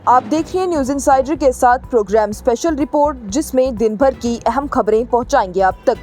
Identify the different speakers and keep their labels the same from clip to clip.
Speaker 1: आप देखिए news insider के साथ प्रोग्राम स्पेशल रिपोर्ट, जिसमें दिन भर की अहम खबरें पहुंचाएंगे आप तक।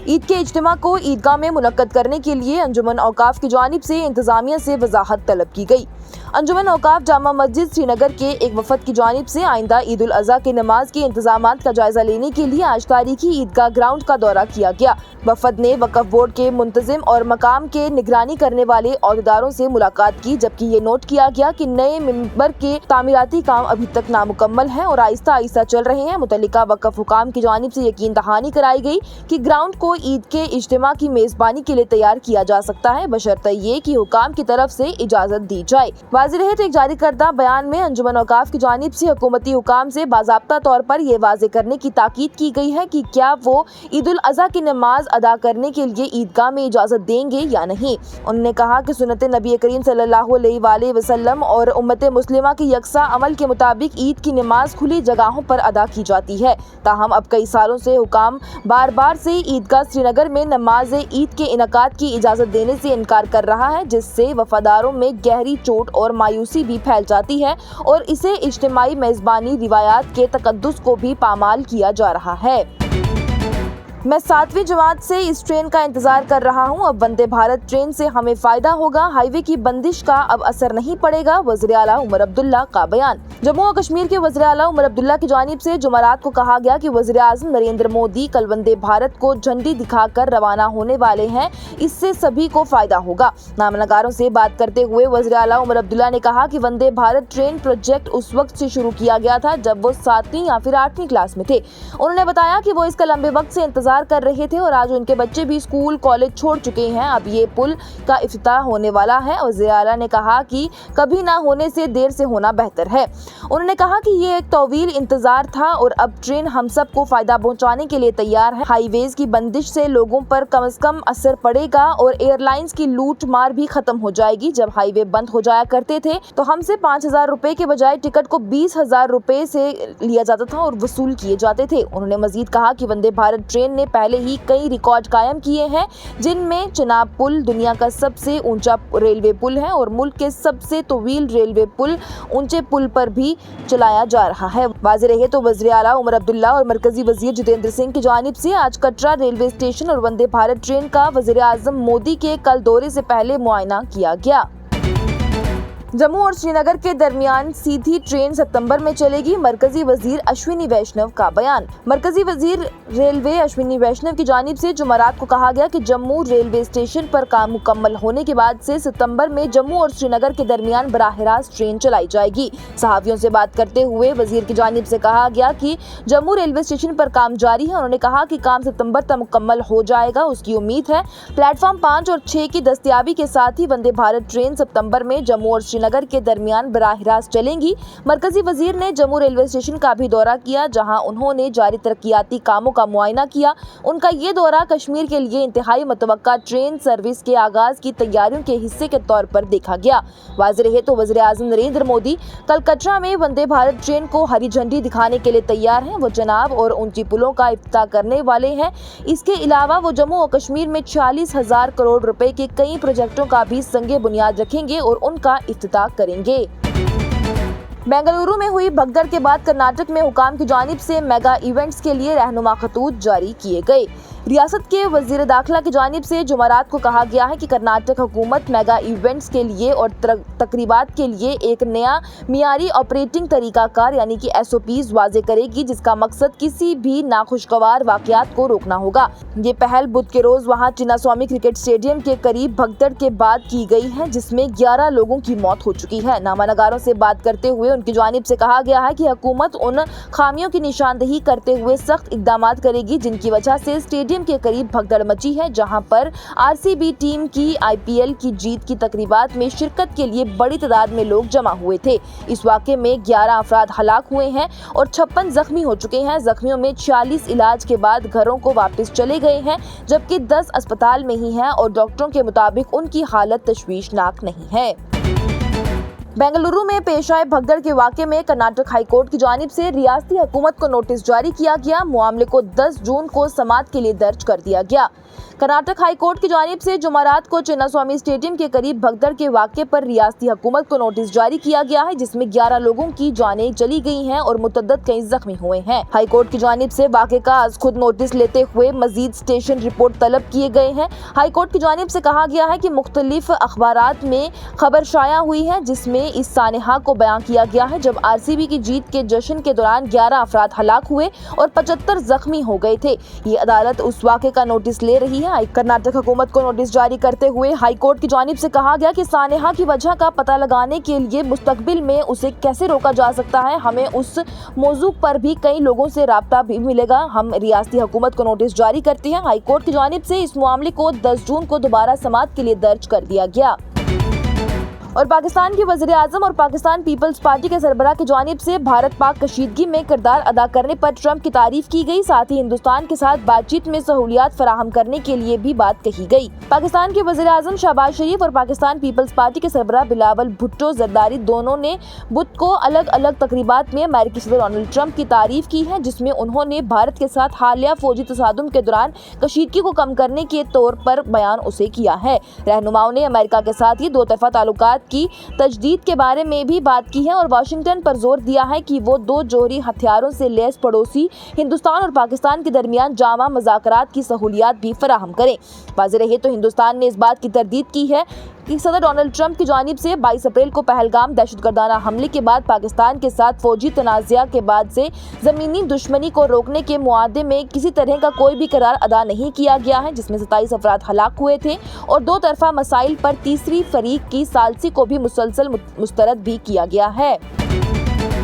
Speaker 1: ईद के इज्तिमा को ईदगाह में मुनक्कद करने के लिए अंजुमन औकाफ की जानिब से इंतजामिया से वजाहत तलब की गई। अंजुमन औकाफ जामा मस्जिद श्रीनगर के एक वफद की जानिब से आइंदा ईद उल अज़हा की नमाज के इंतजामात का जायजा लेने के लिए आज तारीखी ईदगाह ग्राउंड का दौरा किया गया। वफद ने वक्फ बोर्ड के मुंतजिम और मकाम के निगरानी करने वाले अहदेदारों से मुलाकात की, जबकि ये नोट किया गया कि नए मिंबर के तामीराती काम अभी तक नामुकम्मल हैं और आहिस्ता आहिस्ता चल रहे हैं। मुतल्लिका वक्फ हुकाम की जानिब से यकीन दहानी कराई गई कि ग्राउंड को ईद के इज्तिमा की मेजबानी के लिए तैयार किया जा सकता है, बशर्ते ये कि हुकाम की तरफ से इजाजत दी जाए। वाज़ेह रहे तो एक जारी करदा बयान में अंजुमन औकाफ की जानिब से हुकूमती हुकाम से बाज़ाब्ता तौर पर यह वाज़ेह करने की ताकीद की गई है कि क्या वो ईद उल अज़हा की नमाज अदा करने के लिए ईदगाह में इजाजत देंगे या नहीं। उन्होंने कहा कि सुन्नत नबी करीम सल्लल्लाहु अलैहि वसल्लम और उम्मत मुस्लिमा की यकसा अमल के मुताबिक ईद की नमाज खुली जगहों पर अदा की जाती है। ताहम अब कई सालों से हुकाम बार बार से ईदगाह श्रीनगर में नमाज ईद के इनकाद की इजाजत देने से इनकार कर रहा है, जिससे वफादारों में गहरी चोट और मायूसी भी फैल जाती है और इसे इज्तिमाई मेजबानी रिवायात के तकद्दुस को भी पामाल किया जा रहा है। मैं 7वीं जमात से इस ट्रेन का इंतजार कर रहा हूं। अब वंदे भारत ट्रेन से हमें फायदा होगा। हाईवे की बंदिश का अब असर नहीं पड़ेगा। वज़ीर आला उमर अब्दुल्ला का बयान। जम्मू और कश्मीर के वज़ीर आला उमर अब्दुल्ला की जानिब से जुमेरात को कहा गया कि वज़ीर आज़म नरेंद्र मोदी कल वंदे भारत को झंडी दिखाकर रवाना होने वाले हैं। इससे सभी को फायदा होगा। नामनगारों से बात करते हुए वज़ीर आला उमर अब्दुल्ला ने कहा कि वंदे भारत ट्रेन प्रोजेक्ट उस वक्त से शुरू किया गया था जब वो 7वीं या फिर 8वीं क्लास में थे। उन्होंने बताया कि वो इसका लंबे वक्त से इंतजार कर रहे थे और आज उनके बच्चे भी स्कूल कॉलेज छोड़ चुके हैं। अब ये पुल का इफ्तिताह होने वाला है। वज़ीर आला ने कहा कि कभी ना होने से देर से होना बेहतर है। उन्होंने कहा कि ये एक तवील इंतजार था और अब ट्रेन हम सबको फायदा पहुंचाने के लिए तैयार है। हाईवेज की बंदिश से लोगों पर कम से कम असर पड़ेगा और एयरलाइंस की लूट मार भी खत्म हो जाएगी। जब हाईवे बंद हो जाया करते थे तो हमसे 5,000 रुपए के बजाय टिकट को 20,000 रुपए से लिया जाता था और वसूल किए जाते थे। उन्होंने मजीद कहा कि वंदे भारत ट्रेन ने पहले ही कई रिकॉर्ड कायम किए हैं, जिनमें चिनाब पुल दुनिया का सबसे ऊंचा रेलवे पुल है और मुल्क के सबसे तवील रेलवे पुल ऊंचे पुल पर भी चलाया जा रहा है। वाज़ेह रहे तो वज़ीर आला उमर अब्दुल्ला और मरकजी वज़ीर जितेंद्र सिंह की जानिब से आज कटरा रेलवे स्टेशन और वंदे भारत ट्रेन का वज़ीर आज़म मोदी के कल दौरे से पहले मुआयना किया गया। जम्मू और श्रीनगर के दरमियान सीधी ट्रेन सितंबर में चलेगी। मरकजी वजीर अश्विनी वैष्णव का बयान। मरकजी वजीर रेलवे अश्विनी वैष्णव की जानिब से जुमेरात को कहा गया कि जम्मू रेलवे स्टेशन पर काम मुकम्मल होने के बाद से सितंबर में जम्मू और श्रीनगर के दरमियान बराह रास्त ट्रेन चलाई जाएगी। सहाफियों से बात करते हुए वजीर की जानिब से कहा गया कि जम्मू रेलवे स्टेशन पर काम जारी है। उन्होंने कहा कि काम सितंबर तक मुकम्मल हो जाएगा। उसकी उम्मीद है प्लेटफॉर्म 5 और 6 की दस्तयाबी के साथ ही वंदे भारत ट्रेन सितंबर में जम्मू और नगर के दरमियान बराह रास्त चलेंगी। मरकजी वजीर ने जम्मू रेलवे स्टेशन का भी दौरा किया, जहां उन्होंने जारी तरक्याती कामों का मुआयना किया। उनका ये दौरा कश्मीर के लिए इंतहाई मुतवक्का ट्रेन सर्विस के आगाज की तैयारियों के हिस्से के तौर पर देखा गया। वाज़ेह रहे तो वज़ीर आज़म नरेंद्र मोदी कल कटरा में वंदे भारत ट्रेन को हरी झंडी दिखाने के लिए तैयार हैं। वो चनाब और ऊंची पुलों का इफ्तिताह करने वाले हैं। इसके अलावा वो जम्मू और कश्मीर में 40,000 करोड़ रुपए के कई प्रोजेक्टों का भी संगे बुनियाद रखेंगे और उनका इफ्तिताह करेंगे। बेंगलुरु में हुई भगदड़ के बाद कर्नाटक में हुकाम की जानिब से मेगा इवेंट्स के लिए रहनुमा खतूत जारी किए गए। रियासत के वजीर दाखिला की जानिब से जुमेरात को कहा गया है कि कर्नाटक हुकूमत मेगा इवेंट्स के लिए और तकरीबात के लिए एक नया मियारी ऑपरेटिंग तरीकाकार यानी कि SOPs वाज़े करेगी, जिसका मकसद किसी भी नाखुशगवार वाक़यात को रोकना होगा। ये पहल बुध के रोज वहां चिन्नास्वामी क्रिकेट स्टेडियम के करीब भगदड़ के बाद की गई है, जिसमें 11 लोगों की मौत हो चुकी है। नामानगारों से बात करते हुए उनकी जानिब से कहा गया है कि हुकूमत उन खामियों की निशानदेही करते हुए सख्त इक़दामात करेगी जिनकी वजह से स्टेडियम के करीब भगदड़ मची है, जहां पर RCB टीम की IPL की जीत की तकरीबात में शिरकत के लिए बड़ी तादाद में लोग जमा हुए थे। इस वाक़े में 11 अफराद हलाक हुए हैं और 56 जख्मी हो चुके हैं। जख्मियों में 46 इलाज के बाद घरों को वापस चले गए हैं, जबकि 10 अस्पताल में ही हैं और डॉक्टरों के मुताबिक उनकी हालत तशवीशनाक नहीं है। बेंगलुरु में पेश आए भगदड़ के वाक़े में कर्नाटक हाई कोर्ट की जानिब से रियासती हुकूमत को नोटिस जारी किया गया। मामले को 10 जून को समाअत के लिए दर्ज कर दिया गया। कर्नाटक हाई कोर्ट की जानिब से जुमेरात को चिन्नास्वामी स्टेडियम के करीब भगदड़ के वाक़े पर रियासती हुकूमत को नोटिस जारी किया गया है, जिसमें 11 लोगों की जानें चली गई हैं और मुतअद्दिद कई जख्मी हुए हैं। हाई कोर्ट की जानिब से वाक़े का आज खुद नोटिस लेते हुए मजीद स्टेशन रिपोर्ट तलब किए गए हैं। हाई कोर्ट की जानिब से कहा गया है कि मुख्तलिफ अखबारात में खबर शाया हुई है, जिसमें इस सानहा को बयां किया गया है जब आरसीबी की जीत के जश्न के दौरान 11 अफराद हलाक हुए और 75 जख्मी हो गए थे। ये अदालत उस वाक़े का नोटिस ले रही है। कर्नाटक हुकूमत को नोटिस जारी करते हुए हाई कोर्ट की जानिब से कहा गया कि सानहा की वजह का पता लगाने के लिए मुस्तकबिल में उसे कैसे रोका जा सकता है, हमें उस मौजू पर भी कई लोगों से राब्ता भी मिलेगा। हम रियासती हुकूमत को नोटिस जारी करते हैं। हाई कोर्ट की जानिब से इस मामले को 10 जून को दोबारा समाअत के लिए दर्ज कर दिया गया। और पाकिस्तान के वज़ीर आज़म और पाकिस्तान पीपल्स पार्टी के सरबराह की जानिब से भारत पाक कशीदगी में किरदार अदा करने पर ट्रंप की तारीफ की गई। साथ ही हिंदुस्तान के साथ बातचीत में सहूलियात फराहम करने के लिए भी बात कही गई। पाकिस्तान के वज़ीर आज़म शहबाज शरीफ और पाकिस्तान पीपल्स पार्टी के सरबराह बिलावल भुट्टो जरदारी दोनों ने बुध को अलग अलग तकरीबात में अमेरिकी सदर डोनाल्ड ट्रंप की तारीफ की है, जिसमें उन्होंने भारत के साथ हालिया फौजी तसादुम के दौरान कशीदगी को कम करने के तौर पर बयान उसे किया है। रहनुमाओं ने अमेरिका के साथ ही दो तरफा ताल्लुकात की तजदीद के बारे में भी बात की है और वाशिंगटन पर जोर दिया है कि वो दो जोहरी हथियारों से लैस पड़ोसी हिंदुस्तान और पाकिस्तान के दरमियान जामा मुज़ाकरात की सहूलियात भी फराहम करें। वाज़ेह रहे तो हिंदुस्तान ने इस बात की तरदीद की है कि सदर डोनाल्ड ट्रंप की जानिब से 22 अप्रैल को पहलगाम दहशतगर्दाना हमले के बाद पाकिस्तान के साथ फौजी तनाज़ा के बाद से ज़मीनी दुश्मनी को रोकने के मुआहदे में किसी तरह का कोई भी करार अदा नहीं किया गया है, जिसमें 27 अफराद हलाक हुए थे और दो तरफा मसाइल पर तीसरी फरीक की सालसी को भी मुसलसल मुस्तरद भी किया गया है।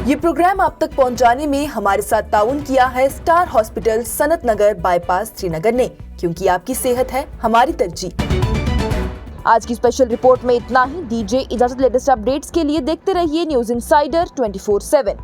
Speaker 2: ये प्रोग्राम आप तक पहुंचाने में हमारे साथ ताउन किया है स्टार हॉस्पिटल सनत नगर बाईपास श्रीनगर ने, क्योंकि आपकी सेहत है हमारी तरजीह।
Speaker 1: आज की स्पेशल रिपोर्ट में इतना ही। दीजिए इजाजत। लेटेस्ट अपडेट्स के लिए देखते रहिए न्यूज़ इनसाइडर 24/7।